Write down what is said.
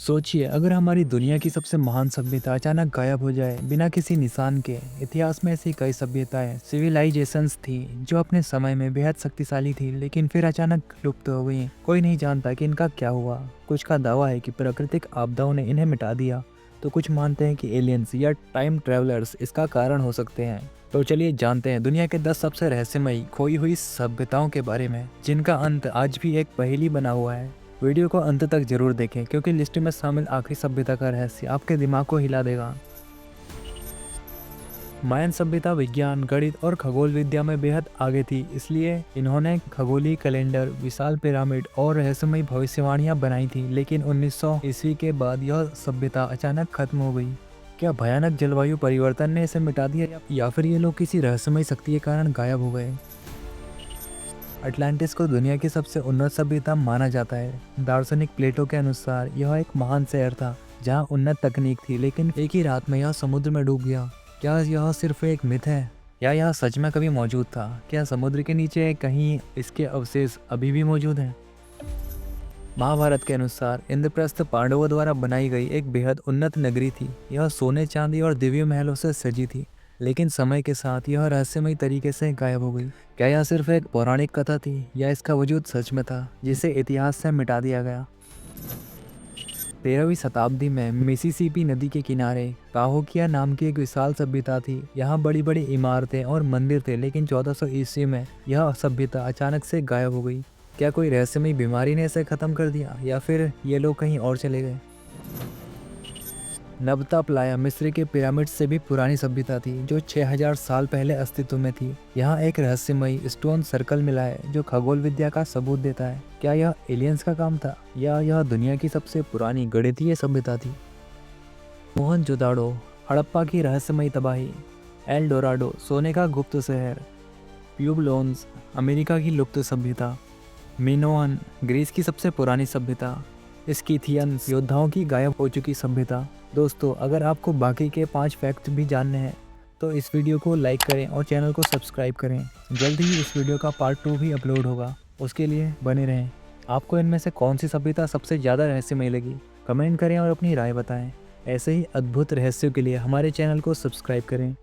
सोचिए, अगर हमारी दुनिया की सबसे महान सभ्यता अचानक गायब हो जाए बिना किसी निशान के। इतिहास में ऐसी कई सभ्यताएं, सिविलाइजेशंस थी जो अपने समय में बेहद शक्तिशाली थी, लेकिन फिर अचानक लुप्त हो गई। कोई नहीं जानता कि इनका क्या हुआ। कुछ का दावा है कि प्राकृतिक आपदाओं ने इन्हें मिटा दिया, तो कुछ मानते हैं कि एलियंस या टाइम ट्रेवलर्स इसका कारण हो सकते हैं। तो चलिए जानते हैं दुनिया के 10 सबसे रहस्यमयी खोई हुई सभ्यताओं के बारे में, जिनका अंत आज भी एक पहेली बना हुआ है। वीडियो को अंत तक जरूर देखें, क्योंकि लिस्ट में शामिल आखिरी सभ्यता का रहस्य आपके दिमाग को हिला देगा। मायन सभ्यता विज्ञान, गणित और खगोल विद्या में बेहद आगे थी, इसलिए इन्होंने खगोलीय कैलेंडर, विशाल पिरामिड और रहस्यमयी भविष्यवाणियां बनाई थी। लेकिन 1900 ईस्वी के बाद यह सभ्यता अचानक खत्म हो गई। क्या भयानक जलवायु परिवर्तन ने इसे मिटा दिया, या फिर ये लोग किसी रहस्यमयी शक्ति के कारण गायब हो गए? अटलांटिस को दुनिया की सबसे उन्नत सभ्यता माना जाता है। दार्शनिक प्लेटो के अनुसार यह एक महान शहर था जहां उन्नत तकनीक थी, लेकिन एक ही रात में यह समुद्र में डूब गया। क्या यह सिर्फ एक मिथ है, या यह सच में कभी मौजूद था? क्या समुद्र के नीचे कहीं इसके अवशेष अभी भी मौजूद हैं? महाभारत के अनुसार इंद्रप्रस्थ पांडवों द्वारा बनाई गई एक बेहद उन्नत नगरी थी। यह सोने, चांदी और दिव्य महलों से सजी थी, लेकिन समय के साथ यह रहस्यमयी तरीके से गायब हो गई। क्या यह सिर्फ एक पौराणिक कथा थी, या इसका वजूद सच में था जिसे इतिहास से मिटा दिया गया? 13वीं शताब्दी में मिसिसिपी नदी के किनारे काहोकिया नाम की एक विशाल सभ्यता थी। यहाँ बड़ी बड़ी इमारतें और मंदिर थे, लेकिन 1400 ईस्वी में यह सभ्यता अचानक से गायब हो गई। क्या कोई रहस्यमयी बीमारी ने इसे खत्म कर दिया, या फिर ये लोग कहीं और चले गए? नबता प्लाया मिस्र के पिरामिड से भी पुरानी सभ्यता थी, जो 6000 साल पहले अस्तित्व में थी। यहाँ एक रहस्यमयी स्टोन सर्कल मिला है जो खगोल विद्या का सबूत देता है। क्या यह एलियंस का काम था, या यह दुनिया की सबसे पुरानी गणितीय सभ्यता थी? मोहनजोदाड़ो, हड़प्पा की रहस्यमयी तबाही। एल डोराडो, सोने का गुप्त शहर। प्यूबलोन्स, अमेरिका की लुप्त सभ्यता। मिनोअन, ग्रीस की सबसे पुरानी सभ्यता। स्किथियंस, योद्धाओं की गायब हो चुकी सभ्यता। दोस्तों, अगर आपको बाकी के 5 फैक्ट भी जानने हैं तो इस वीडियो को लाइक करें और चैनल को सब्सक्राइब करें। जल्द ही इस वीडियो का पार्ट 2 भी अपलोड होगा, उसके लिए बने रहें। आपको इनमें से कौन सी सभ्यता सबसे ज़्यादा रहस्यमयी लगी? कमेंट करें और अपनी राय बताएं। ऐसे ही अद्भुत रहस्यों के लिए हमारे चैनल को सब्सक्राइब करें।